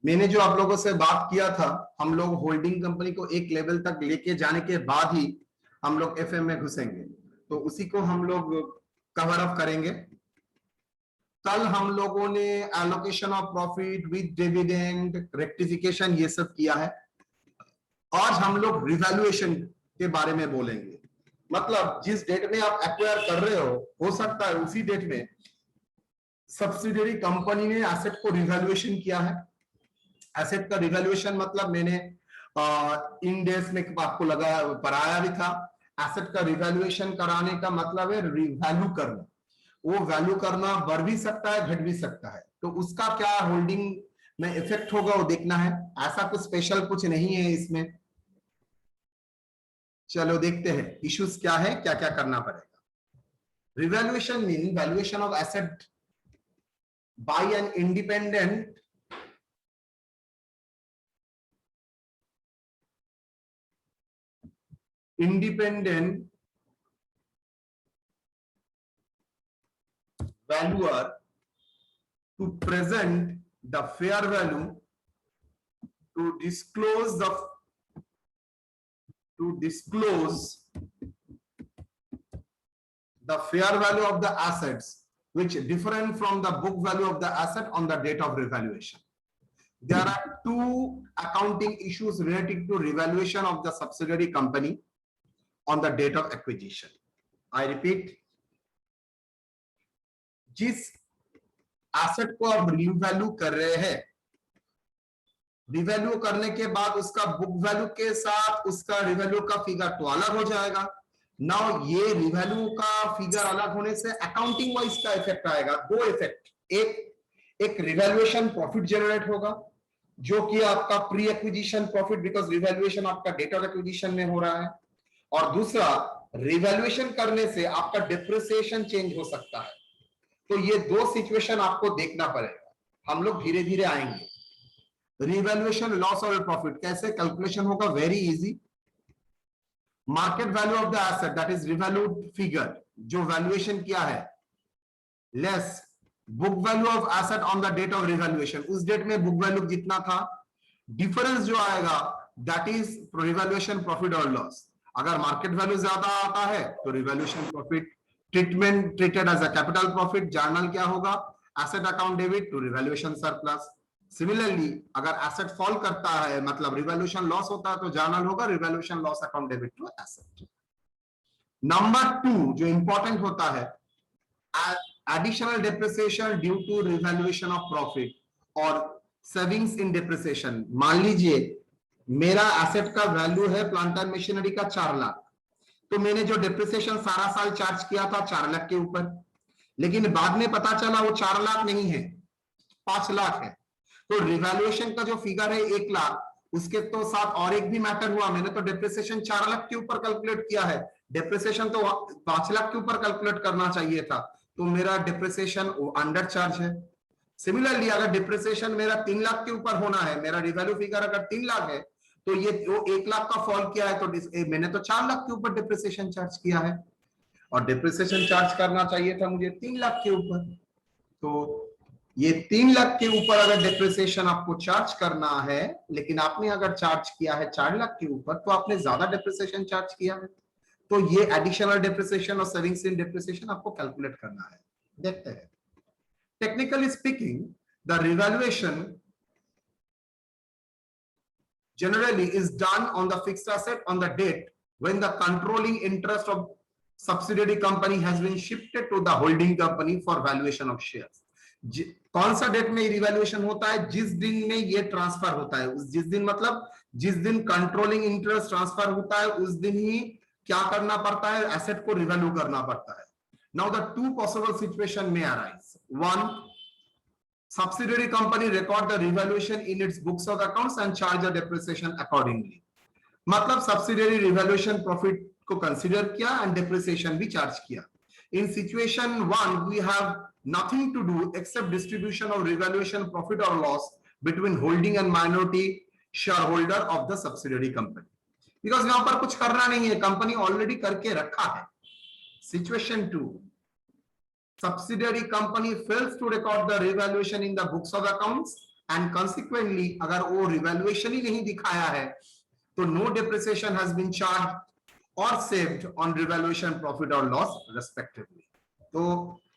मैंने जो आप लोगों से बात किया था, हम लोग होल्डिंग कंपनी को एक लेवल तक लेके जाने के बाद ही हम लोग एफएम में घुसेंगे, तो उसी को हम लोग कवर अप करेंगे। कल हम लोगों ने allocation of profit with dividend, rectification, ये सब किया है। आज हम लोग रिवैल्यूएशन के बारे में बोलेंगे। मतलब जिस डेट में आप एक्वायर कर रहे हो सकता है उसी डेट में सब्सिडियरी कंपनी ने एसेट को रिवैल्यूएशन किया है। एसेट का रिवैल्यूएशन मतलब मैंने इंडेक्स में आपको पढ़ाया भी था। एसेट का रिवैल्यूएशन कराने का मतलब है रिवैल्यू करना। वो वैल्यू करना बढ़ भी सकता है, घट भी सकता है, तो उसका क्या होल्डिंग में इफेक्ट होगा वो देखना है। ऐसा कुछ स्पेशल कुछ नहीं है इसमें। चलो देखते हैं इश्यूज क्या है, क्या क्या करना पड़ेगा। Revaluation mean valuation of asset by an independent valuer to present the fair value, to disclose the fair value of the assets which different from the book value of the asset on the date of revaluation. There are two accounting issues related to revaluation of the subsidiary company on the date of acquisition. I repeat, जिस asset को आप revalue कर रहे हैं, revalue करने के बाद उसका बुक वैल्यू के साथ उसका रिवैल्यू का फिगर तो अलग हो जाएगा। नाउ ये रिवैल्यू का फिगर अलग होने से अकाउंटिंग वाइज का इफेक्ट आएगा। दो इफेक्ट, एक रिवैल्यूएशन प्रॉफिट जनरेट होगा जो कि आपका pre acquisition profit, because revaluation आपका डेट ऑफ एक्विजिशन में हो रहा है, और दूसरा रिवैल्यूएशन करने से आपका डिप्रिसिएशन चेंज हो सकता है। तो ये दो सिचुएशन आपको देखना पड़ेगा, हम लोग धीरे धीरे आएंगे। रिवैल्यूएशन लॉस और प्रॉफिट कैसे कैलकुलेशन होगा? Very easy. Market value of the asset that is revalued figure, जो वैल्यूएशन किया है, less book value of asset on the date of revaluation, उस डेट में बुक वैल्यू जितना था, डिफरेंस जो आएगा दैट इज रिवैल्यूएशन प्रॉफिट और लॉस। अगर मार्केट वैल्यू ज्यादा आता है तो revaluation profit treatment treated as a capital profit, journal क्या होगा? Asset account debit to revaluation surplus. Similarly अगर एसेट फॉल करता है मतलब रिवैल्यूएशन लॉस होता है तो जर्नल होगा revaluation loss account debit to asset. Number 2 जो इंपॉर्टेंट होता है, additional depreciation due to revaluation of profit और सेविंग्स इन डिप्रिसिएशन। मान लीजिए मेरा एसेट का वैल्यू है प्लांट एंड मशीनरी का 4 लाख, तो मैंने जो डिप्रिसिएशन सारा साल चार्ज किया था 4 लाख के ऊपर, लेकिन बाद में पता चला वो 4 लाख नहीं है, 5 लाख है, तो रिवैल्यूएशन का जो फिगर है 1 लाख, उसके तो साथ और एक भी मैटर हुआ। मैंने तो डिप्रिसिएशन 4 लाख के ऊपर कैलकुलेट किया है, डिप्रिसिएशन तो 5 लाख के ऊपर कैलकुलेट करना चाहिए था, तो मेरा डिप्रिसिएशन अंडर चार्ज है। सिमिलरली अगर डिप्रिसिएशन मेरा 3 लाख के ऊपर होना है, मेरा रिवैल्यू फिगर अगर 3 लाख है, तो ये जो 1 लाख का फॉल किया है तो मैंने तो 4 लाख के ऊपर डिप्रिसिएशन चार्ज किया है, और डिप्रिसिएशन चार्ज करना चाहिए था मुझे 3 लाख के ऊपर। तो ये 3 लाख के ऊपर अगर डिप्रिसिएशन आपको चार्ज करना है, लेकिन आपने अगर चार्ज किया है 4 लाख के ऊपर, तो आपने ज्यादा डिप्रिसिएशन चार्ज किया है, तो ये एडिशनल डिप्रिसिएशन और सेविंग्स इन डिप्रिसिएशन आपको कैलकुलेट करना है। देखते हैं। Technically speaking, the revaluation generally is done on the fixed asset on the date when the controlling interest of subsidiary company has been shifted to the holding company for valuation of shares। कौन सा date में revaluation होता है? जिस दिन में ये transfer होता है, जिस दिन मतलब जिस दिन कंट्रोलिंग इंटरेस्ट ट्रांसफर होता है उस दिन ही क्या करना पड़ता है? एसेट को रिवैल्यू करना पड़ता है। Now the two possible situation में arise. One, subsidiary company record the revaluation in its books of accounts and charge the depreciation accordingly। मतलब subsidiary revaluation profit को consider किया and depreciation भी charge किया। In situation 1 we have nothing to do except distribution of revaluation profit or loss between holding and minority shareholder of the subsidiary company, because यहाँ पर कुछ करना नहीं है, कंपनी ऑलरेडी करके रखा है। Situation 2, subsidiary company fails to record the revaluation in the books of accounts and consequently अगर वो revaluation ही नहीं दिखाया है तो no depreciation has been charged or saved on revaluation profit or loss respectively. तो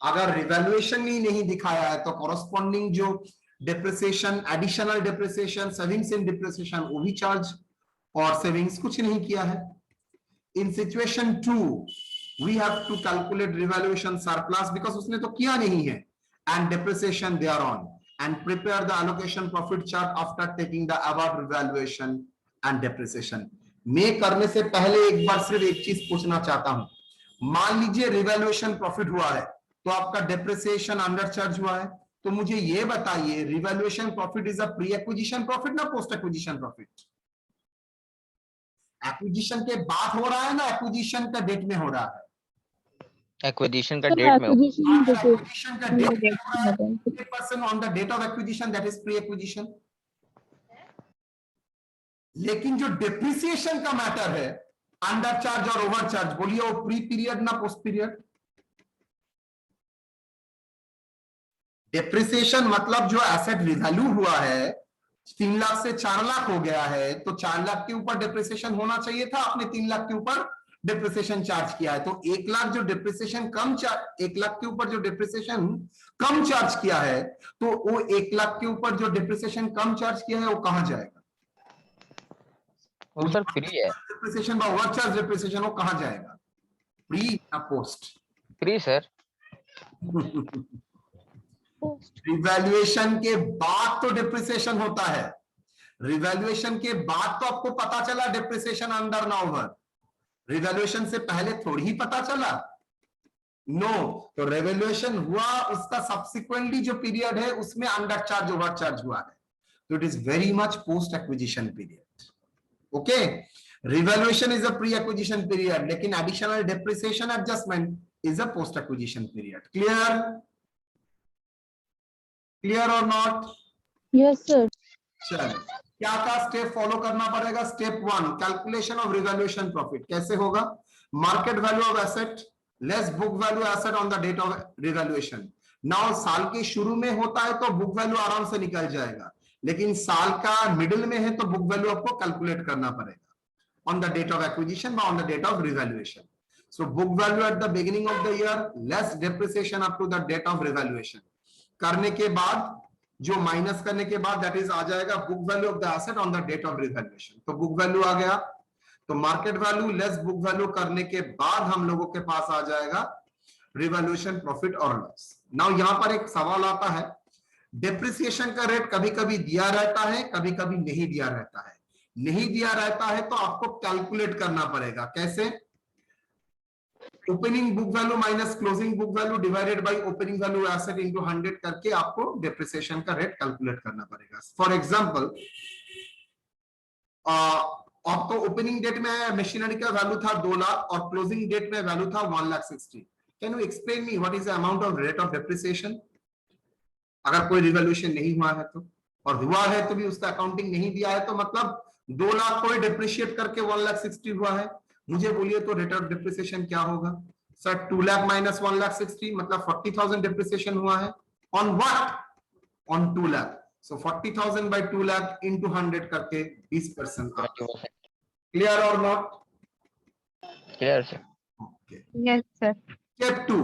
अगर revaluation ही नहीं दिखाया है तो corresponding जो depreciation, additional depreciation, savings in depreciation वो भी charge और savings कुछ नहीं किया है. In situation 2 we have to calculate revaluation surplus because उसने तो किया नहीं है and depreciation thereon and prepare the allocation profit chart after taking the above revaluation and depreciation. मैं करने से पहले एक बार सिर्फ एक चीज पूछना चाहता हूं. मान लीजिए रिवैल्यूएशन प्रॉफिट हुआ है तो आपका डेप्रिसिएशन अंडर चार्ज हुआ है, तो मुझे ये बताइए revaluation profit is a pre acquisition profit ना पोस्ट एक्विजिशन प्रॉफिट? एक्विजिशन के बाद हो रहा है ना एक्विजिशन का डेट में हो रहा है? एक्विजिशन का डेट में एक्विजिशन का डेट में हो रहा है 50% on the date of acquisition, that is pre acquisition. लेकिन जो डेप्रिसिएशन का मैटर है अंडर चार्ज और ओवर चार्ज, बोलिए वो प्री पीरियड ना पोस्ट पीरियड? डेप्रिसिएशन मतलब जो एसेट रिवैल्यू हुआ है 3 लाख से 4 लाख हो गया है तो 4 लाख के ऊपर डेप्रिसिएशन होना चाहिए था, आपने 3 लाख के ऊपर डेप्रिसिएशन चार्ज किया है. तो 1 लाख जो डेप्रिसिएशन कम 1 लाख के ऊपर जो डेप्रिसिएशन कम चार्ज किया है तो वो 1 लाख के ऊपर जो डेप्रिसिएशन कम चार्ज किया है वो कहां जाएगा? वो सर फ्री है. डेप्रिसिएशन बा ओवर चार्ज डेप्रिसिएशन वो कहां जाएगा? प्री या पोस्ट? Free sir. रिवैल्यूएशन के बाद तो डेप्रिसिएशन होता है. रिवैल्यूएशन के बाद तो आपको पता चला डेप्रिसिएशन अंडर ना ओवर. रिवैल्यूएशन से पहले थोड़ी ही पता चला. नो. तो रिवैल्यूएशन हुआ उसका सब्सिक्वेंटली जो पीरियड है उसमें अंडर चार्ज ओवर चार्ज हुआ है, तो it is very much post acquisition period. Okay, revaluation is a pre acquisition period लेकिन additional depreciation adjustment is a post acquisition period. Clear? Clear और नॉट? Yes sir. चलो क्या क्या step follow करना पड़ेगा? Step 1 calculation of revaluation profit. कैसे होगा? Market value of asset less book value asset on the date of revaluation. Now साल के शुरू में होता है तो बुक वैल्यू आराम से निकल जाएगा, लेकिन साल का मिडिल में है तो बुक वैल्यू आपको कैलकुलेट करना पड़ेगा on the date of acquisition on the date of revaluation. So book value at the beginning of the year less depreciation up to the date of revaluation करने के बाद जो माइनस करने के बाद दैट इज आ जाएगा book value of the asset on the date of revaluation. तो बुक वैल्यू आ गया तो market value less book value करने के बाद हम लोगों के पास आ जाएगा रिवैल्यूएशन प्रॉफिट और लॉस. नाउ यहां पर एक सवाल आता है, डेप्रिसिएशन का रेट कभी कभी दिया रहता है कभी कभी नहीं दिया रहता है. नहीं दिया रहता है तो आपको कैलकुलेट करना पड़ेगा. कैसे? Opening book value minus closing book value divided by opening value asset into 100 करके आपको डेप्रिसिएशन का रेट कैलकुलेट करना पड़ेगा. फॉर एग्जांपल आपको ओपनिंग डेट में मशीनरी का वैल्यू था 2 लाख और क्लोजिंग डेट में वैल्यू था 1,60,000. Can you explain me what is the amount of rate of depreciation? अगर कोई रिवैल्यूएशन नहीं हुआ है तो, और हुआ है तो भी उसका अकाउंटिंग नहीं दिया है तो मतलब 2 लाख को डिप्रिशिएट करके 1,60,000 हुआ है. मुझे बोलिए तो रेट ऑफ डेप्रिसिएशन क्या होगा? सर 2 लाख माइनस 1,60,000 मतलब 40,000 डेप्रिसिएशन हुआ है. On what? On 2 lakh. So 40,000 by 2 lakh into 100 करके 20%. क्लियर और not? Clear sir. Okay. Yes sir. Step 2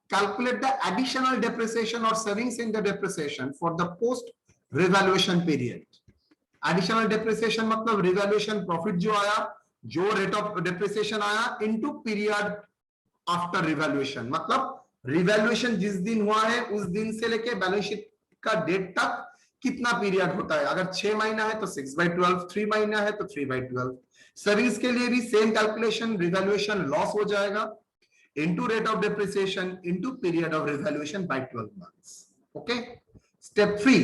calculate the additional depreciation or savings in the depreciation for the post revaluation period. Additional depreciation मतलब revaluation profit जो आया, जो rate of depreciation आया into period after revaluation. मतलब revaluation जिस दिन हुआ है उस दिन से लेके बैलेंस शीट का डेट तक कितना पीरियड होता है. अगर 6 महीना है तो 6/12, 3 महीना है तो 3/12. सेविंग्स के लिए भी सेम कैलकुलेशन, रिवैल्यूएशन लॉस हो जाएगा into rate of depreciation into period of revaluation by 12 months. Okay. Step 3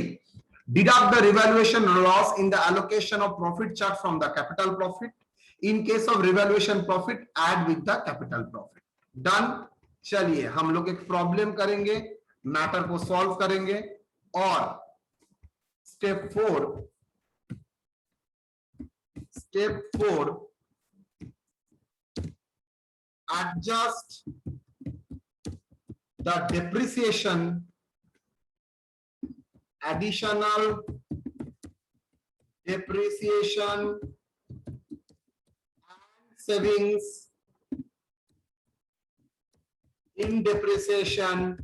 deduct the revaluation loss in the allocation of profit chart from the capital profit. In case of revaluation profit add with the capital profit. Done. चलिए हम लोग एक problem करेंगे, matter को solve करेंगे. और step 4 adjust the depreciation, additional depreciation and savings in depreciation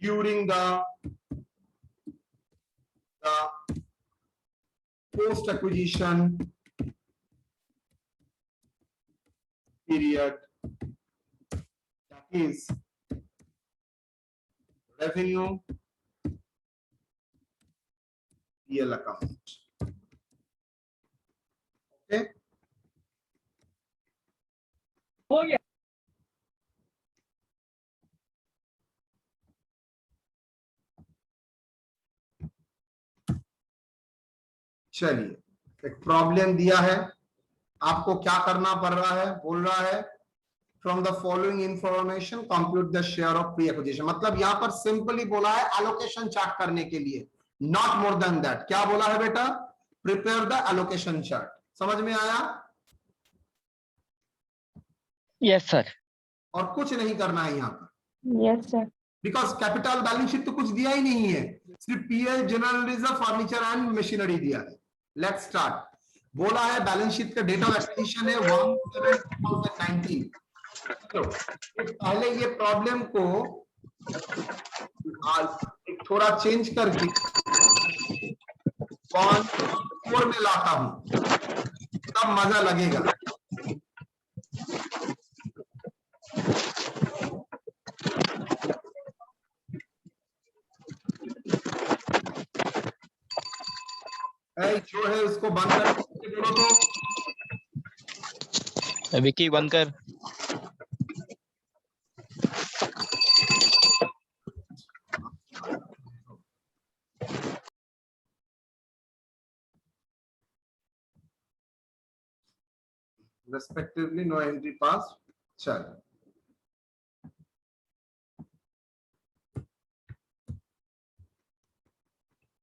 during the post acquisition period, that is revenue PL account. Okay. हो गया। चलिए, एक प्रॉब्लम दिया है, आपको क्या करना पड़ रहा है, बोल रहा है from the following information compute the share of pre acquisition. मतलब यहां पर सिंपली बोला है एलोकेशन चार्ट करने के लिए, नॉट मोर देन दैट। क्या बोला है बेटा? Prepare the allocation chart. समझ में आया? Yes sir. और कुछ नहीं करना है यहां पर। Yes sir. Because capital balance sheet तो कुछ दिया ही नहीं है, सिर्फ PL general reserve furniture and machinery दिया है। Let's start. बोला है बैलेंस शीट का डेट ऑफ एक्विजिशन है 1/7/2019। तो पहले ये प्रॉब्लम को एक थोड़ा चेंज करके 1/4 में लाता हूं, तब मजा लगेगा। जो है उसको बंद कर बोलो तो। विकी बंद कर। Respectively, no entry passed. चल,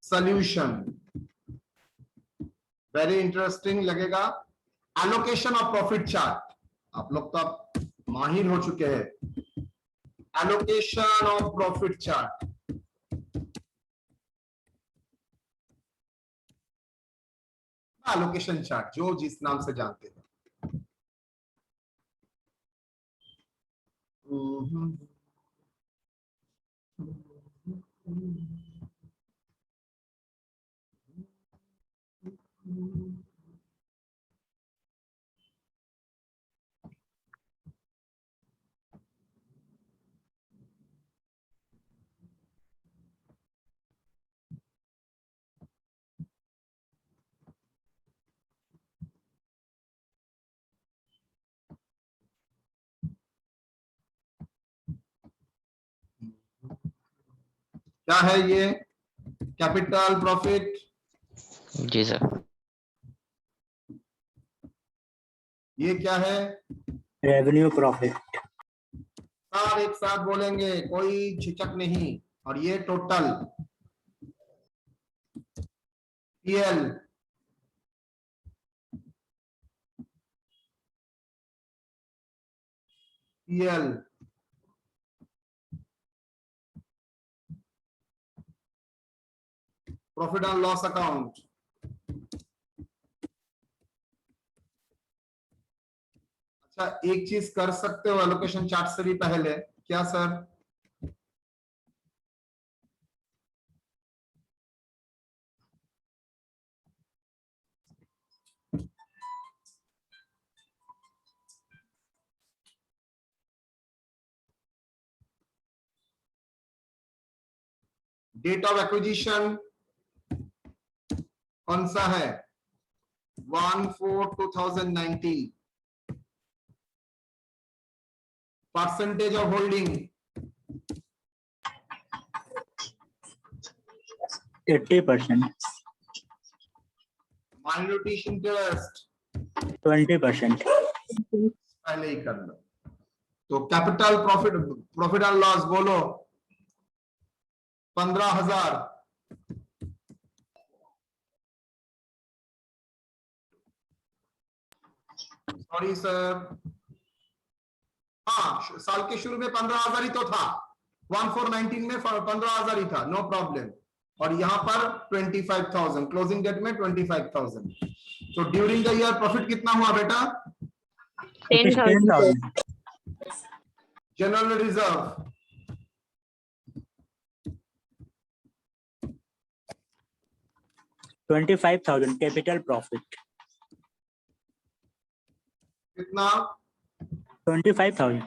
सॉल्यूशन वेरी इंटरेस्टिंग लगेगा। एलोकेशन ऑफ प्रॉफिट चार्ट, आप लोग तो अब माहिर हो चुके हैं। Allocation of profit chart, allocation chart जो जिस नाम से जानते हैं। क्या है ये? Capital profit. जी सर। ये क्या है? Revenue profit. सब एक साथ बोलेंगे, कोई झिझक नहीं। और ये total PL, PL profit and loss account. अच्छा, एक चीज कर सकते हो एलोकेशन चार्ट से भी पहले। क्या सर? डेट ऑफ एक्विजिशन कौन सा है? 1/4/2019। Percentage of holding 80%। Minority interest 20%। पहले ही कर लो। तो capital profit, profit and loss बोलो 15,000। सॉरी सर, हाँ, साल के शुरू में 15,000 ही तो था, 1419 में 15,000 ही था, नो प्रॉब्लम। और यहाँ पर 25,000, क्लोजिंग डेट में 25,000। तो ड्यूरिंग द ईयर प्रॉफिट कितना हुआ बेटा? 10,000. General reserve 25,000. Capital profit. कितना? 25,000.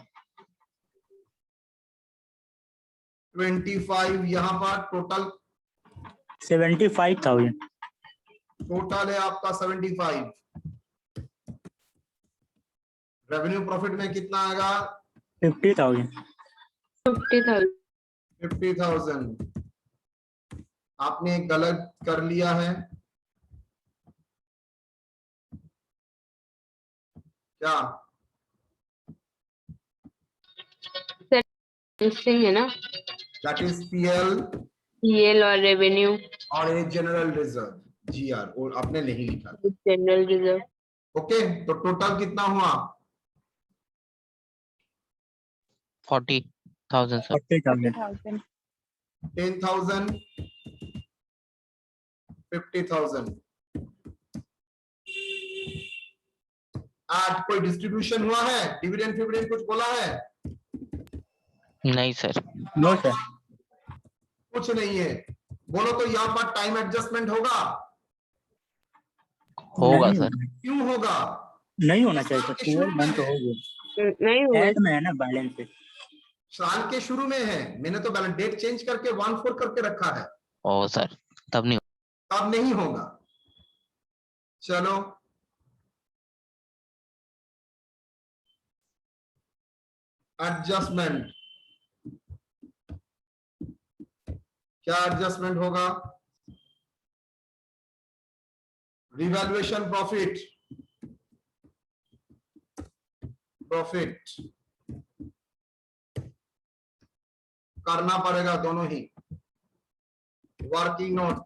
25, यहाँ पर टोटल 75,000. टोटल है आपका 75। रेवेन्यू प्रॉफिट में कितना आएगा? 50,000. 50,000। आपने गलत कर लिया है क्या? मिसिंग है ना, दैट इज पीएल पीएल और रेवेन्यू, और ये जनरल रिजर्व जीआर, और आपने नहीं लिखा। General reserve. ओके, तो टोटल कितना हुआ? 40,000 सर। 40,000. 10,000, 50,000। आज कोई डिस्ट्रीब्यूशन हुआ है? डिविडेंड फिविडेंड कुछ बोला है? नहीं सर। No sir. कुछ नहीं है। बोलो तो यहाँ पर टाइम एडजस्टमेंट होगा? होगा नहीं सर। होना- क्यों होगा? नहीं होना चाहिए सर. 12 month हो गया. नहीं हुआ। Add में है ना बैलेंस पे. साल के शुरू में है, मैंने तो बैलेंस डेट चेंज करके 1/4 करके रखा है, ओ सर, तब नहीं। अब नहीं होगा। चलो एडजस्टमेंट, क्या एडजस्टमेंट होगा? रिवैल्यूएशन प्रॉफिट, करना पड़ेगा दोनों ही। Working note,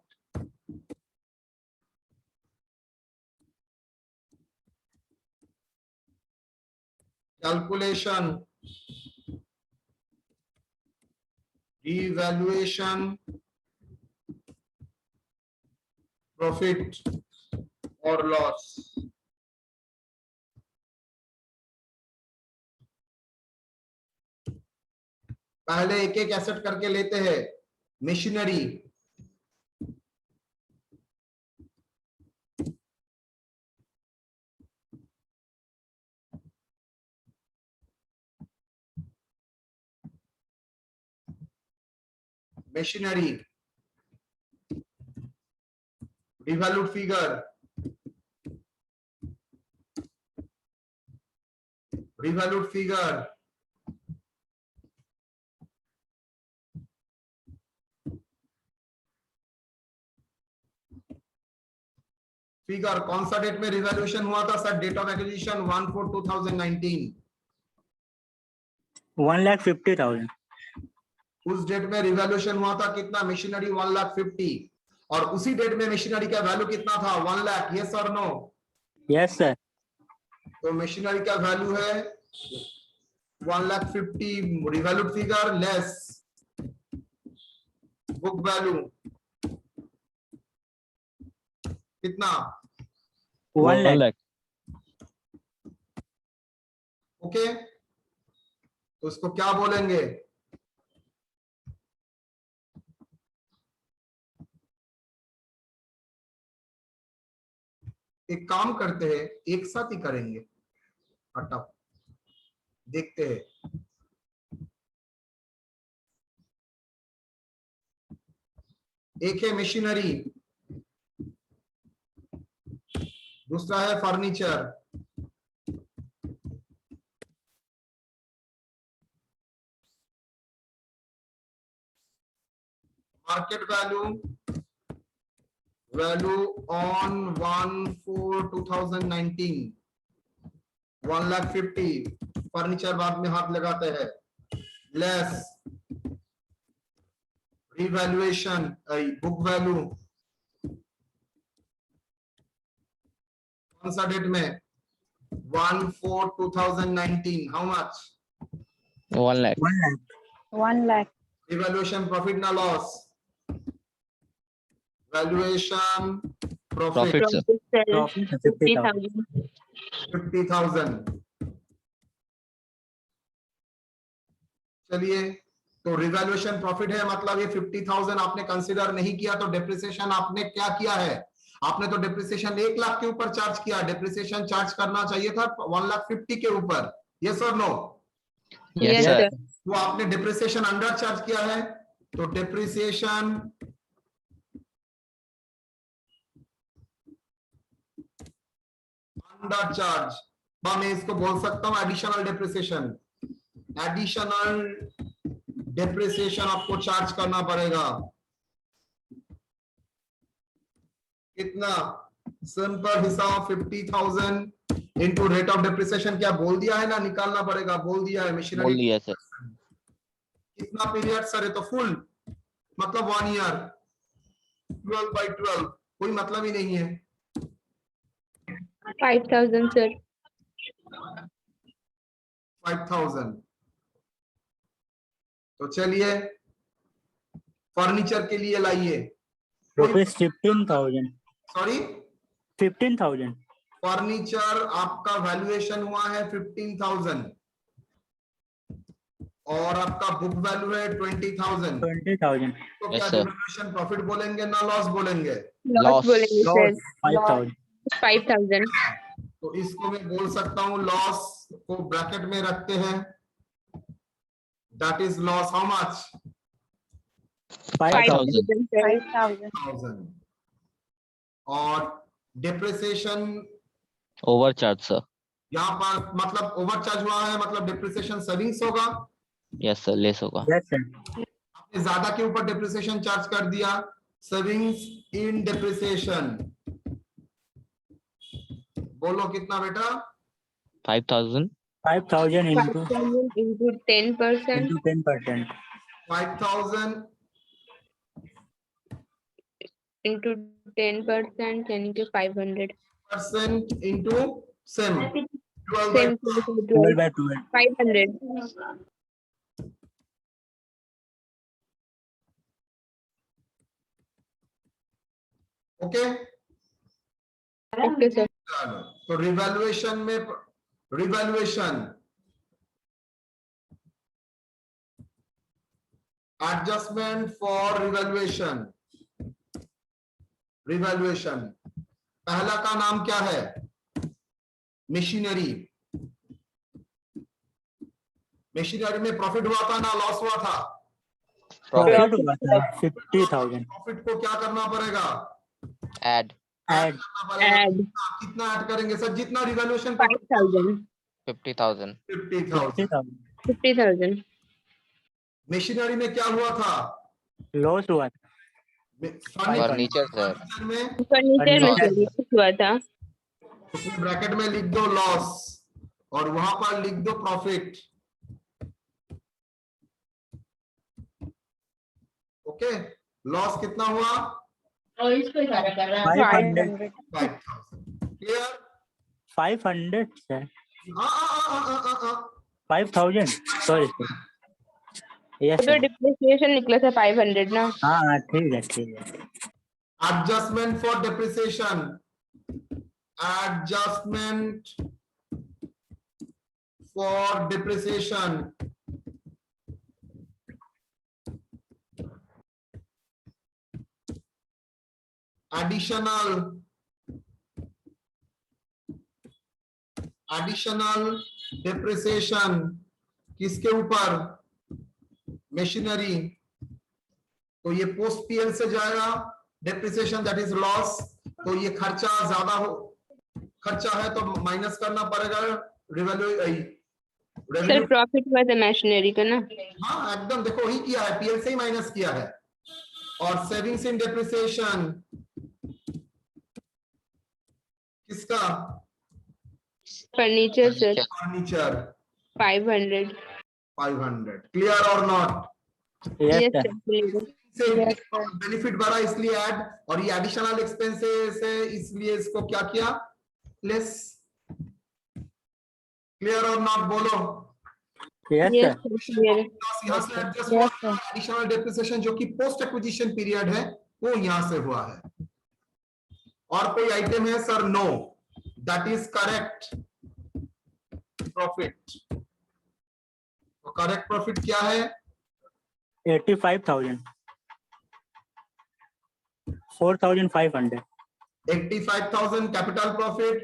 calculation, revaluation profit और लॉस। पहले एक एक एसेट करके लेते हैं। Machinery, machinery revalued figure, revalued figure figure कौन सा डेट में रिवैल्यूएशन हुआ था सर? Date of acquisition 1/4/2019। 1,50,000. उस डेट में रिवैल्यूएशन हुआ था कितना? मशीनरी 1,50,000। और उसी डेट में मशीनरी का वैल्यू कितना था? 1 लाख। यस और नो? Yes sir. तो मशीनरी का वैल्यू है 1,50,000, revalued figure less book value कितना? 1 lakh. ओके, तो उसको क्या बोलेंगे? एक काम करते हैं, एक साथ ही करेंगे, फटाफट देखते हैं। एक है मशीनरी, दूसरा है furniture. Market value on 1/4/2019 1,50,000। Furniture बाद में हाथ लगाते हैं, लेस रिवैल्यूएशन बुक वैल्यू कौन सा डेट में? 1/4/2019। How much? 1 lakh. 1 lakh. 1 lakh. Evaluation profit na loss? Valuation profit Profit, sir. Profit sell Profit 50,000. 50,000. 50,000. चलिए, तो रिवैल्यूएशन प्रॉफिट है, मतलब ये 50,000 आपने कंसीडर नहीं किया, तो डेप्रिसिएशन आपने क्या किया है? आपने तो डेप्रिसिएशन 1 लाख के ऊपर चार्ज किया, डेप्रिसिएशन चार्ज करना चाहिए था 1,50,000 के ऊपर। यस और no? Yes, Yes, sir. sir. वो आपने डेप्रिसिएशन अंडर चार्ज किया है, तो डेप्रिसिएशन अंडर चार्ज, मैं इसको बोल सकता हूं एडिशनल डेप्रिसिएशन। एडिशनल डेप्रिसिएशन आपको चार्ज करना पड़ेगा। कितना? सिंपल हिसाब 50,000 इंटू रेट ऑफ डेप्रिसिएशन, क्या बोल दिया है ना, निकालना पड़ेगा, बोल दिया है बोल मशीनरी। दिया सर। कितना पीरियड सर? है तो फुल, मतलब 1 ईयर, 12/12, कोई मतलब ही नहीं है। 5,000, sir. 5,000। तो चलिए फर्नीचर के लिए लाइए। Rupees 15,000. सॉरी, 15,000. फर्नीचर आपका वैल्यूएशन हुआ है 15,000 और आपका बुक वैल्यू है 20,000। 20,000. तो Yes, क्या sir. डिवैल्यूएशन प्रॉफिट बोलेंगे ना लॉस बोलेंगे? Loss Loss. बोलेंगे, sir. Loss 5,000. 5,000. तो इसको मैं बोल सकता हूं, लॉस को ब्रैकेट में रखते हैं, that is loss how much? 5,000. 5,000, sir. 5,000. 1,000। और डेप्रिसिएशन Overcharge, sir. यहाँ पर मतलब ओवरचार्ज हुआ है, मतलब डेप्रिसिएशन सेविंग्स होगा। Yes, sir. Less होगा। Yes, sir. आपने ज्यादा के ऊपर डेप्रिसिएशन चार्ज कर दिया, सेविंग्स इन डेप्रिसिएशन। बोलो कितना बेटा? 5,000. 5,000 into 5,000 into 10%. 10%. 5,000 into 10% यानी कि 500. % into SEM, 12 by Same thing, 12 by 12. 500. Okay. Okay, sir. चलो, तो रिवैल्यूएशन में revaluation adjustment for revaluation. Revaluation पहला का नाम क्या है? मशीनरी। मशीनरी में प्रॉफिट हुआ था ना लॉस हुआ था? Profit हुआ था 50,000. प्रॉफिट को क्या करना पड़ेगा? Add. Add करना पड़ेगा। Add. कितना ऐड करेंगे सर? जितना रिवैल्यूएशन 5,000. 50,000. 50,000। 50,000. 50,000. मशीनरी में क्या हुआ था? Loss हुआ था. Furniture, sir. में फर्नीचर में Furniture. सर्विस हुआ था. उसमें ब्रैकेट में लिख दो लॉस और वहां पर लिख दो प्रॉफिट। ओके, लॉस कितना हुआ? 500. 500. 5,000। Clear? 500 sir. 5,000. Sorry sir. Yes तो sir. डिप्रिसिएशन निकला था 500 ना. हाँ ठीक है ठीक है. Adjustment for depreciation. Adjustment for depreciation. Additional depreciation किसके ऊपर? मशीनरी। तो ये पोस्ट पीएल से जाएगा, डेप्रिसिएशन दैट इज लॉस। तो ये खर्चा ज्यादा हो, खर्चा है तो माइनस करना पड़ेगा सर प्रॉफिट हुआ था मशीनरी का ना. हाँ एकदम, देखो वही किया है, पीएल से ही माइनस किया है। और सेविंग्स इन डेप्रिसिएशन किसका? Furniture sir. फर्नीचर 500. 500। क्लियर और not? Yes Yes, sir. sir. clear. से बेनिफिट बढ़ा इसलिए ऐड, और ये एडिशनल एक्सपेंसेस है इसलिए इसको क्या किया? लेस। क्लियर और नॉट बोलो? Yes, Yes, sir. sir. Clear. यहाँ से एडजस्ट Yes, हुआ sir. एडिशनल डेप्रिसिएशन जो कि पोस्ट एक्विजिशन पीरियड है वो यहाँ से हुआ है। और कोई आइटम है sir? No, that is correct profit. तो करेक्ट प्रॉफिट क्या है? 85,000. 4,500. 85,000 capital profit,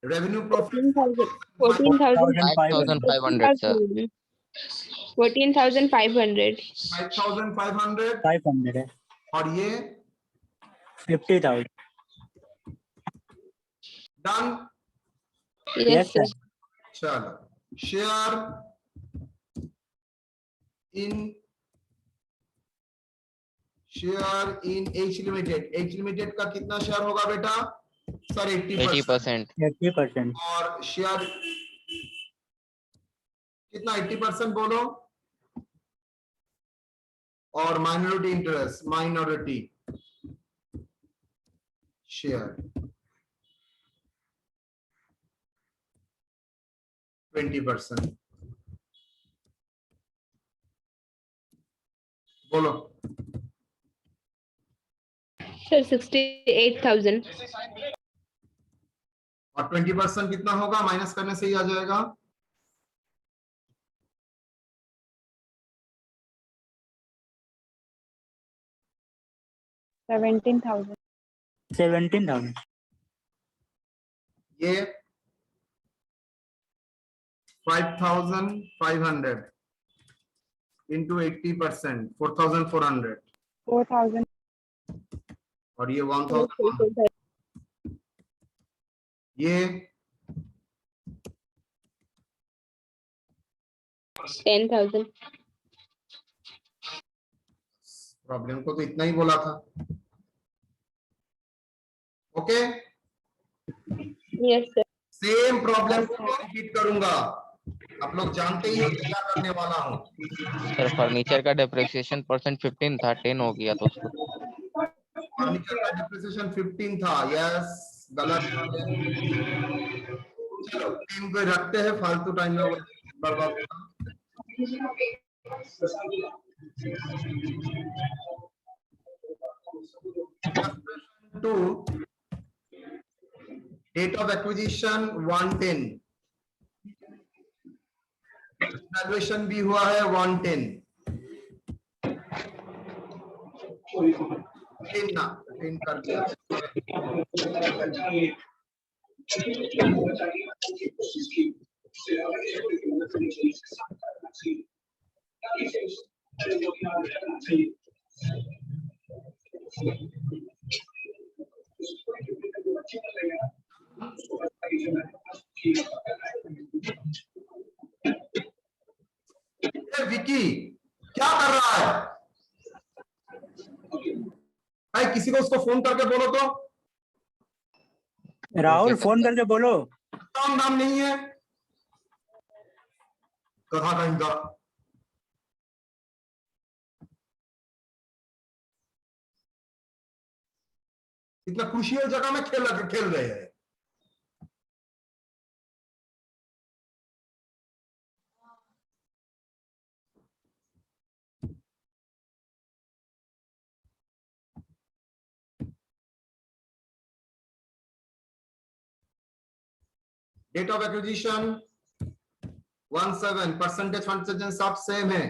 revenue profit 14,000. 5,500 sir. 14,500. 5,500 500 है. और ये 50,000. डन। Yes, sir. चलो share in H limited. H limited का कितना शेयर होगा बेटा? सर 80%। 80%. 80%. और शेयर कितना? 80% बोलो। और माइनॉरिटी इंटरेस्ट, माइनॉरिटी शेयर 20%। बोलो। Sir, 68,000. और 20% कितना होगा? माइनस करने से ही आ जाएगा। $17,000. 17,000. ये 5,500 इंटू 80%, 4,400। 4,000. और ये 1,000। ये 10,000. प्रॉब्लम को तो इतना ही बोला था। Okay, Yes, sir. Same problem को मैं रिपीट करूंगा। आप लोग जानते ही हो क्या करने वाला हूं। सर फर्नीचर का डेप्रिसिएशन परसेंट 15 था, 10 हो गया तो उसको फर्नीचर का डिप्रिसिएशन 15 था। यस, गलत। चलो 10 को रखते हैं, फालतू टाइम में बर्बाद होगा। To date of acquisition 110, valuation भी हुआ है 110। 10 ना 10 कर दिया। विकी क्या कर रहा है भाई? किसी को उसको फोन करके बोलो तो। राहुल फोन करके बोलो। नाम नहीं है कथा का इनका। इतना क्रूशियल जगह में खेल रहे हैं। डेट ऑफ एक्विजिशन 17, परसेंटेज सब सेम है।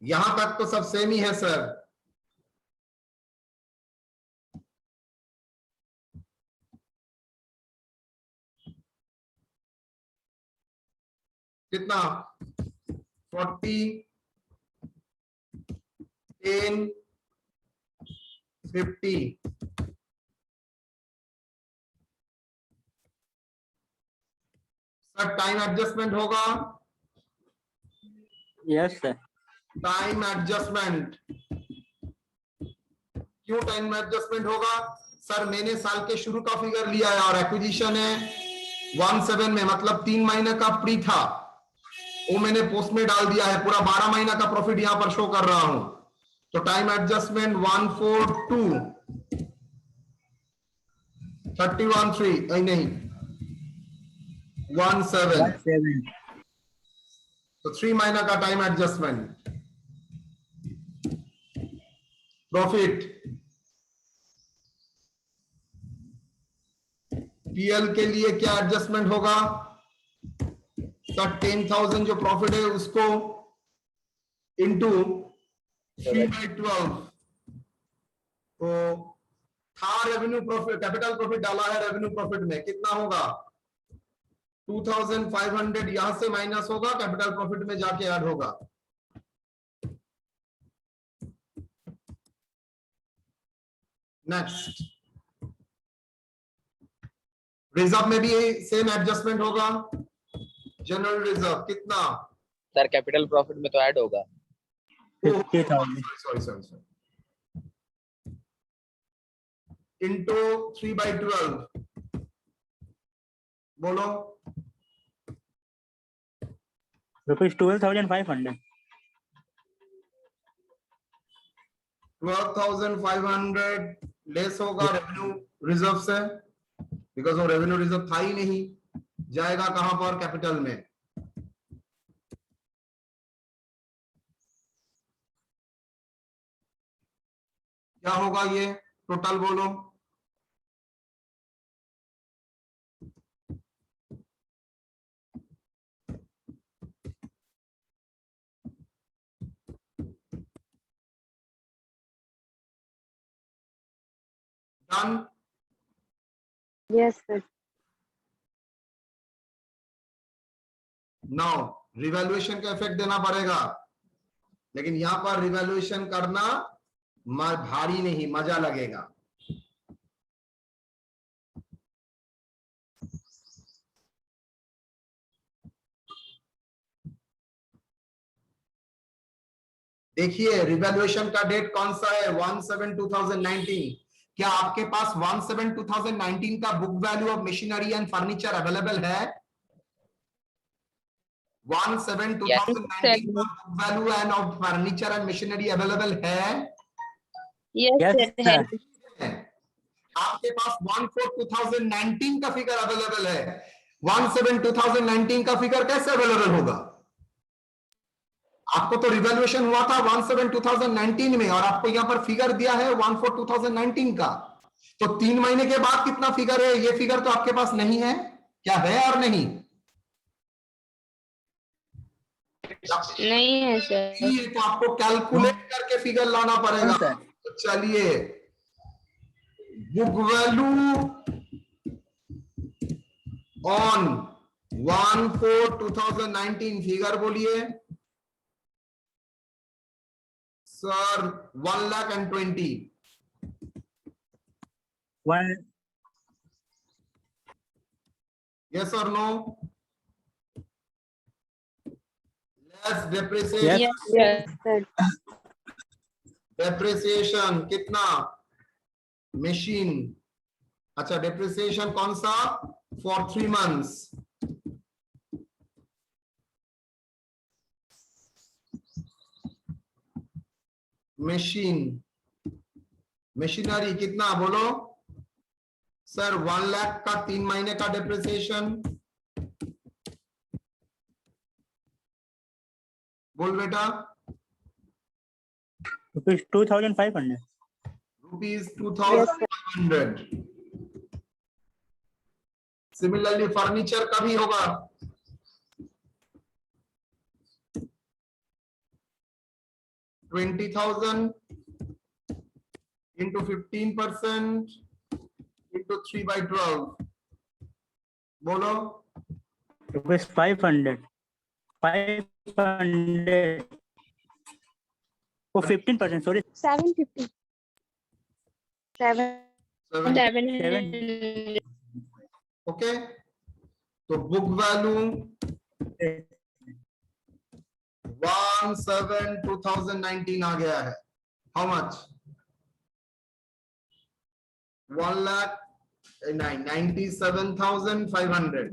यहां तक तो सब सेम ही है सर। कितना? 40, 10, 50। सर टाइम एडजस्टमेंट होगा? Yes sir. Time adjustment. क्यों टाइम एडजस्टमेंट होगा? सर मैंने साल के शुरू का फिगर लिया है और एक्विजिशन है 17 में, मतलब 3 महीने का प्री था वो मैंने पोस्ट में डाल दिया है। पूरा 12 महीना का प्रॉफिट यहां पर शो कर रहा हूं। तो टाइम एडजस्टमेंट 142 31 नहीं 17। तो 3 महीना का टाइम एडजस्टमेंट। प्रॉफिट पीएल के लिए क्या एडजस्टमेंट होगा? सर 10,000 जो प्रॉफिट है उसको इंटू 3/12, तो था रेवेन्यू प्रॉफिट, कैपिटल प्रॉफिट डाला है रेवेन्यू प्रॉफिट में, कितना होगा? 2,500 यहां से माइनस होगा, कैपिटल प्रॉफिट में जाके ऐड होगा। नेक्स्ट, रिजर्व में भी सेम एडजस्टमेंट होगा। जनरल रिजर्व कितना? सर कैपिटल प्रॉफिट में तो ऐड होगा। 50,000 सॉरी इंटू 3/12, बोलो। रुपीज 12,500 12,500 लेस होगा रेवेन्यू रिजर्व से, बिकॉज वो रेवेन्यू रिजर्व था ही नहीं, जाएगा कहां पर? कैपिटल में। क्या होगा ये टोटल, बोलो। Done. Yes, sir. Now revaluation का इफेक्ट देना पड़ेगा, लेकिन यहां पर रिवैल्यूएशन करना भारी नहीं, मजा लगेगा। देखिए रिवैल्यूएशन का डेट कौन सा है? 1/7/2019। क्या आपके पास 1/7/2019 का book value of machinery and furniture available है? 1/7/2019 का book value end of furniture and machinery available है? Yes, Yes, sir. sir. है। आपके पास 1/4/2019 का फिगर अवेलेबल है। 1/7/2019 का फिगर कैसे अवेलेबल होगा? आपको तो रिवैल्यूएशन हुआ था 1/7/2019 में, और आपको यहां पर फिगर दिया है 1/4/2019 का। तो 3 महीने के बाद कितना फिगर है? ये फिगर तो आपके पास नहीं है। क्या है और नहीं? नहीं है सर। तो आपको कैलकुलेट करके फिगर लाना पड़ेगा। हाँ, सर। तो चलिए, बुक वैल्यू ऑन 1/4/2019 फिगर बोलिए। Sir 1,20,000। 1 Yes or no? Less depreciation. Yes. Yes, sir. Sir. Depreciation कितना? मशीन, अच्छा डेप्रिसिएशन कौन सा? For 3 months। मशीन, मशीनरी कितना बोलो? सर 1 लाख का 3 महीने का डेप्रिसिएशन। बोल बेटा। Rupees 2,500 rupees 2,500। सिमिलरली फर्नीचर का भी होगा। $20,000 into 15% into 3/12, बोलो। रुपीज 500 वो 15%, सॉरी 750. 7. 700. ओके, तो बुक वैल्यू 1/7/2019 आ गया है। How much? 1,97,500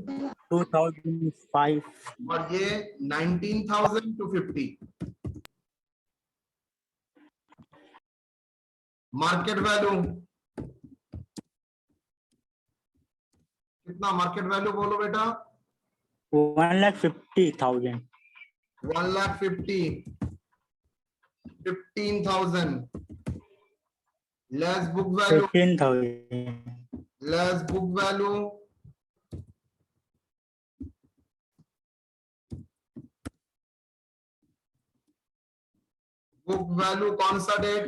2005 और ये 19,250। मार्केट वैल्यू कितना? मार्केट वैल्यू बोलो बेटा। 1,50,000 1,50,000, 15,000 less book value, 15,000. less book value, book value कौन सा date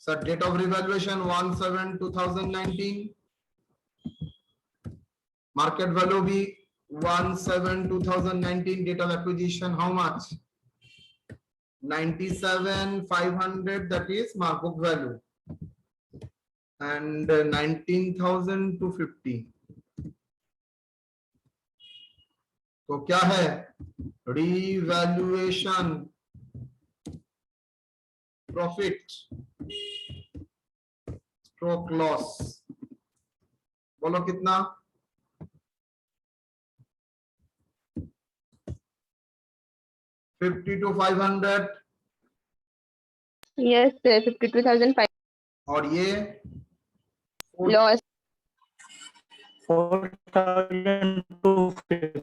sir? Date of revaluation 1/7/2019, market value भी 1/7/2019, date of acquisition how much? 97,500, that is my book value, and 19,250. तो क्या है? रिवैल्यूएशन प्रॉफिट स्ट्रोक लॉस, बोलो कितना? 52,500, Yes, sir. 52,500 और ये loss. 4,250.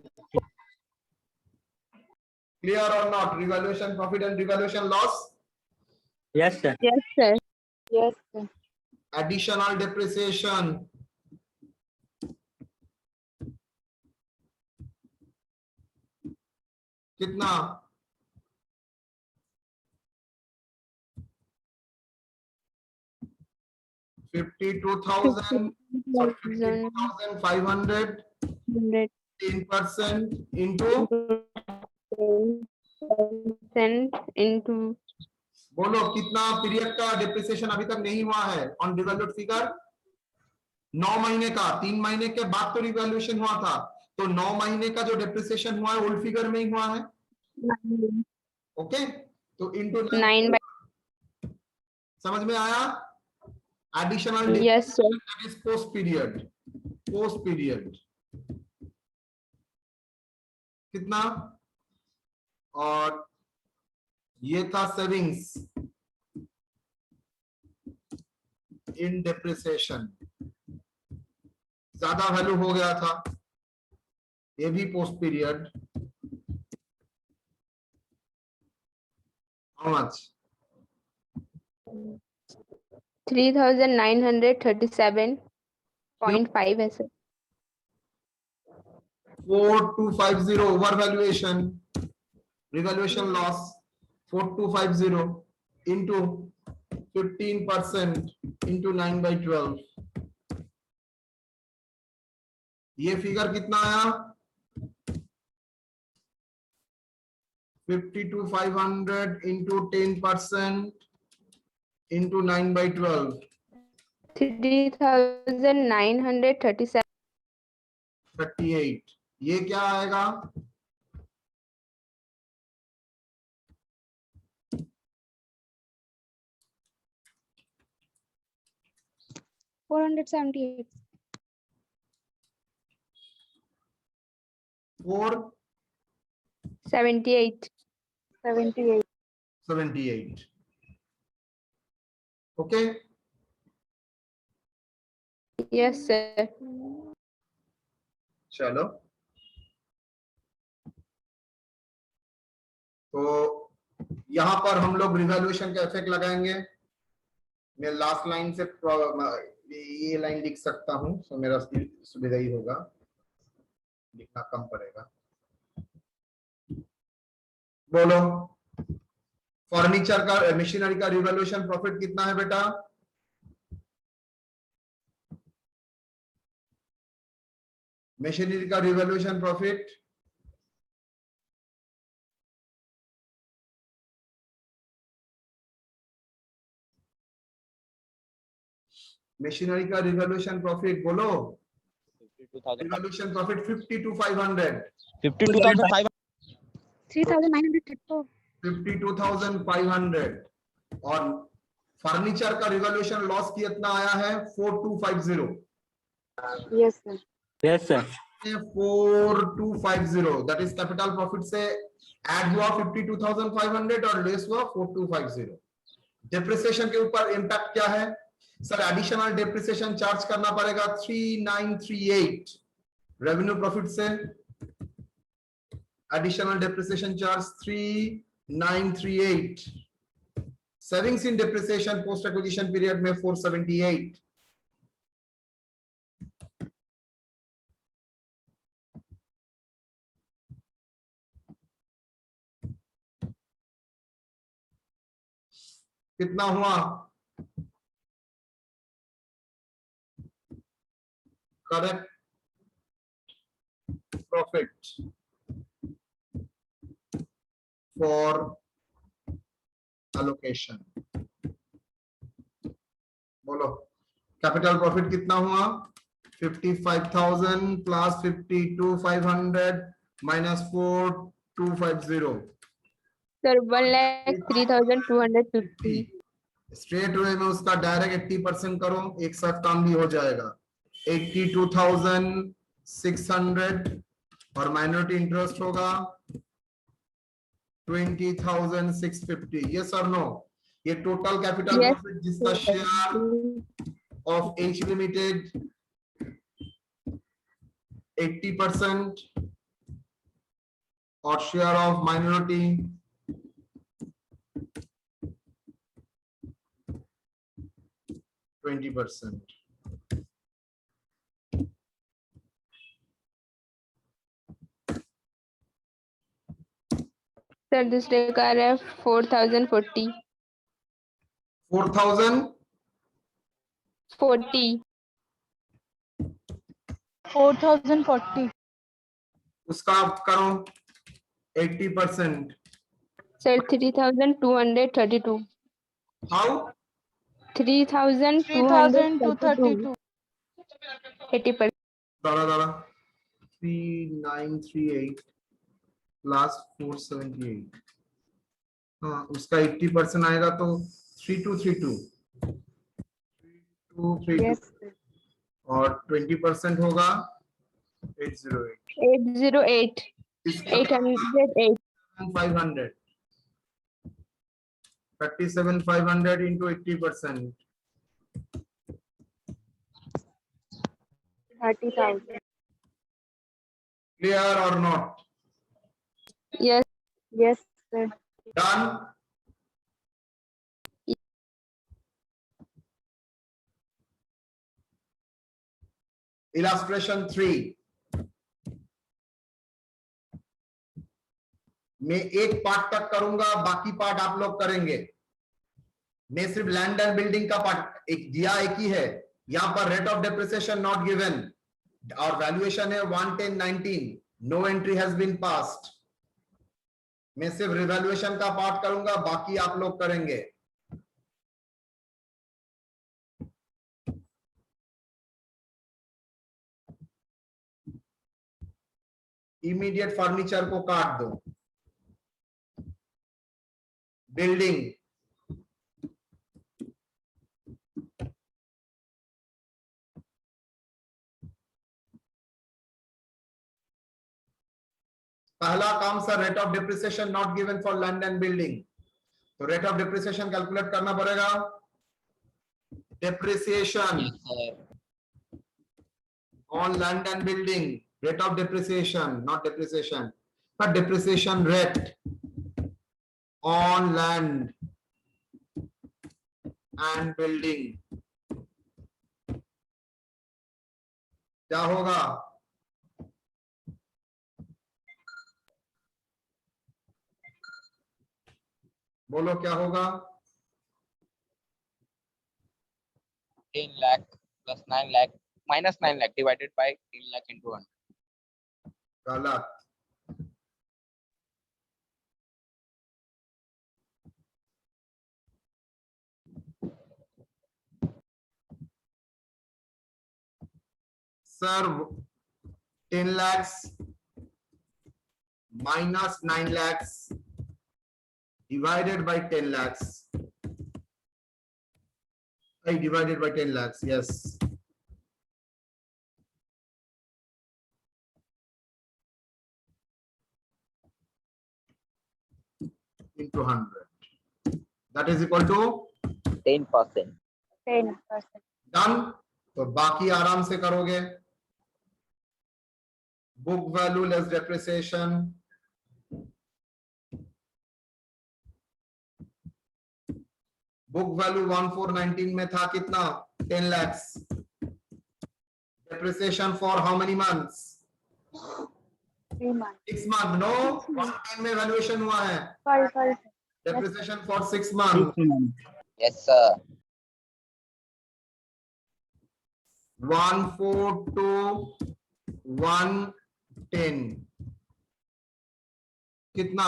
clear or not? Revaluation profit and revaluation loss, Yes, sir. Yes, sir. Yes, sir. additional depreciation, कितना? 52,000, sorry, 52,500, 10% into, into बोलो कितना पीरियड का डिप्रिसिएशन अभी तक नहीं हुआ है ऑन रिवैल्यूड फिगर? 9 महीने का, 3 महीने के बाद तो रिवैल्यूएशन हुआ था, तो 9 महीने का जो डिप्रिसिएशन हुआ है ओल्ड फिगर में ही हुआ है। ओके, तो इनटू 9 by समझ में आया? Additional yes, sir. Post period, post period कितना? और ये था सेविंग्स इन डेप्रिसिएशन, ज्यादा वैल्यू हो गया था, ये भी पोस्ट पीरियड। How much? 3,937.5 है sir. 4250 over valuation, revaluation loss 4250 into 15% into 9/12, ये फिगर कितना आया? 52,500 into 10% into 9/12, 3,937. 38, ये क्या आएगा? $478. 78. 78. Okay, Yes, sir. चलो तो यहां पर हम लोग रिवैल्यूएशन का इफेक्ट लगाएंगे। मैं लास्ट लाइन से ये लाइन लिख सकता हूं, तो मेरा सुविधा ही होगा, लिखना कम पड़ेगा। बोलो, फर्नीचर का, मशीनरी का रिवैल्यूएशन प्रॉफिट कितना है बेटा? मशीनरी का रिवैल्यूएशन प्रॉफिट मशीनरी का रिवैल्यूएशन प्रॉफिट बोलो। Revaluation profit 52,500, 52,500 $3,934. 52,500, और फर्नीचर का रिवैल्यूएशन लॉस कितना आया है? 4250। Yes, sir. Yes, sir. 4250, that is capital profit से ऐड हुआ 52,500 और लेस हुआ 4250। डिप्रिसिएशन के ऊपर इंपैक्ट क्या है सर? एडिशनल डिप्रिसिएशन चार्ज करना पड़ेगा 3938 रेवेन्यू प्रॉफिट से, additional depreciation charge 3938, savings in depreciation post acquisition period में 478, कितना हुआ? करेक्ट प्रॉफिट फॉर allocation, बोलो कैपिटल प्रॉफिट कितना हुआ? 55,000 plus 52,500 minus 4,250, Sir, 1,03,250. Straight way में उसका डायरेक्ट 80% करो, एक साथ काम भी हो जाएगा। 82,600 और माइनॉरिटी इंटरेस्ट होगा 20,650। यस और नो? ये टोटल कैपिटल Yes. प्रॉफिट जिसका शेयर ऑफ एच लिमिटेड 80% और share of minority 20%। Sir, this required है 4,040. 4,040 40. उसका आप करो 80%। Sir, 3,232. हाउ? 3,232. 80%. दादा 3938 प्लस 478, हाँ उसका 80% आएगा तो 3232 Yes, sir. और 20% होगा 808। 808. इसका 808. 500 37,500 into 80%, 30,000. clear or not? Yes. Yes, sir. Done? Illustration 3, मैं एक पार्ट तक करूंगा, बाकी पार्ट आप लोग करेंगे। मैं सिर्फ लैंड एंड बिल्डिंग का पार्ट एक दिया, एक ही है। यहां पर rate of depreciation not given और वैल्यूएशन है 11019, no entry has been passed. मैं सिर्फ रिवैल्यूएशन का पार्ट करूंगा, बाकी आप लोग करेंगे। इमीडिएट फर्नीचर को काट दो। बिल्डिंग पहला काम sir, rate of depreciation not given for land and building, तो रेट ऑफ डिप्रिसिएशन कैलकुलेट करना पड़ेगा। Depreciation on land and building, rate of depreciation, not depreciation but depreciation rate on land and building क्या होगा? बोलो क्या होगा? 10 lakh plus 9 lakh minus 9 lakh divided by 10 lakh into 100. गलत। Sir 10 lakhs minus 9 lakhs divided by 10 lakhs. Divided by 10 lakhs, yes. Into 100. That is equal to 10%. 10%. Done. तो बाकी आराम से करोगे। Book value less depreciation book value 1419 में था कितना 10 lakhs. Depreciation for how many months? 3 months. 6 months. No, 110 में valuation हुआ है. Sorry. Depreciation for 6 months. 6 months. Yes, sir. 142 110 कितना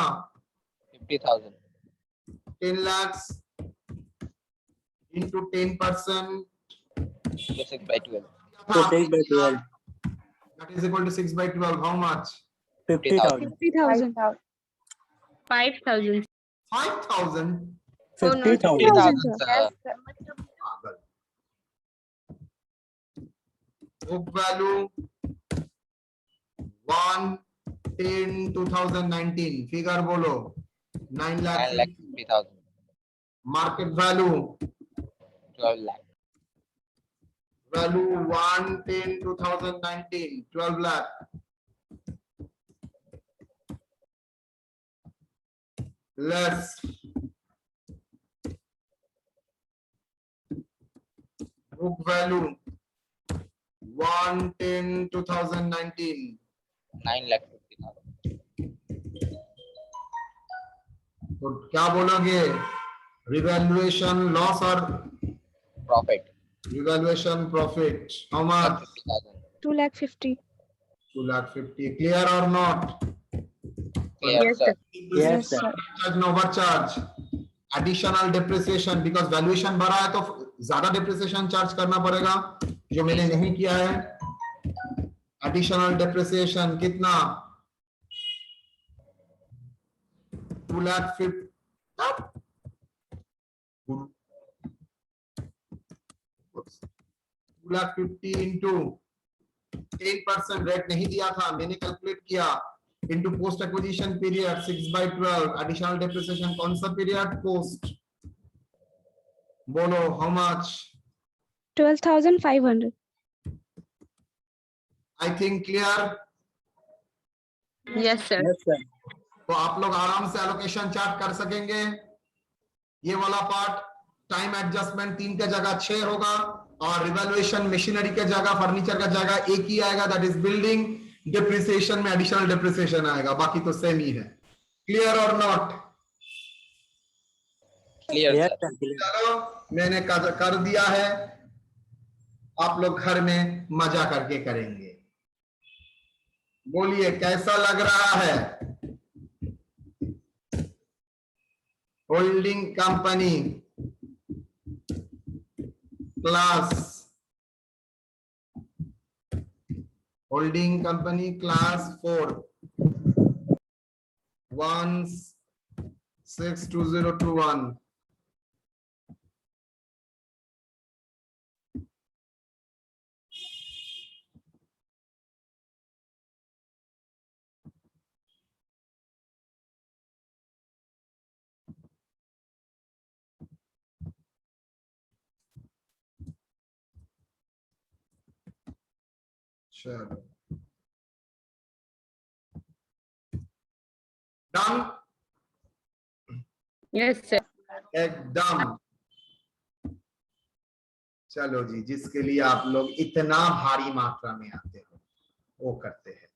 50,000. 10 lakhs into 10%. So 6 by 12. So 6 by 12. That is equal to 6 by 12. How much? 50,000. 50,000. 5,000. 5,000. 5,000. Oh, no, 50,000. 50,000, sir. Yes, sir. Book value 110 2019. Figure बोलो 9 lakh. 9,50,000. Market value 12 lakh. value 110 2019 12 lakh. Less book value 110 2019 9,50,000. तो क्या बोलोगे revaluation loss और Profit. Revaluation profit how much 50,000. 2,50,000. 2,50,000 clear or not Clear, Yes, sir. sir. Yes, sir. charge no overcharge additional depreciation because valuation बढ़ा है तो ज्यादा depreciation charge करना पड़ेगा जो मैंने नहीं किया है additional depreciation कितना 2,50,000 into 10% रेट नहीं दिया था मैंने कैलकुलेट किया into post acquisition period 6 by 12 additional depreciation कौन सा period post बोलो how much 12,500. I think clear Yes, sir. Yes, sir. तो आप लोग आराम से एलोकेशन चार्ट कर सकेंगे ये वाला पार्ट टाइम एडजस्टमेंट 3 के जगह 6 होगा और रिवैल्यूएशन मशीनरी के जगह फर्नीचर का जगह एक ही आएगा दैट इज बिल्डिंग डिप्रिसिएशन में एडिशनल डिप्रिसिएशन आएगा बाकी तो सेम ही है क्लियर और not Clear, Yes, sir. sir. Clear. चलो मैंने कर दिया है आप लोग घर में मजा करके करेंगे बोलिए कैसा लग रहा है holding company class holding company class 4 162021 चलो डन Yes, sir. एकदम चलो जी जिसके लिए आप लोग इतना भारी मात्रा में आते हो वो करते हैं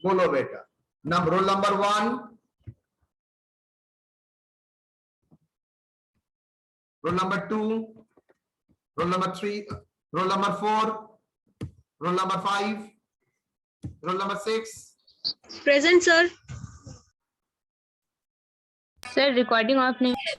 बोलो बेटा roll number 1 roll number 2 roll number 3 roll number 4 roll number 5 roll number 6 Present, sir. Sir, recording off नहीं.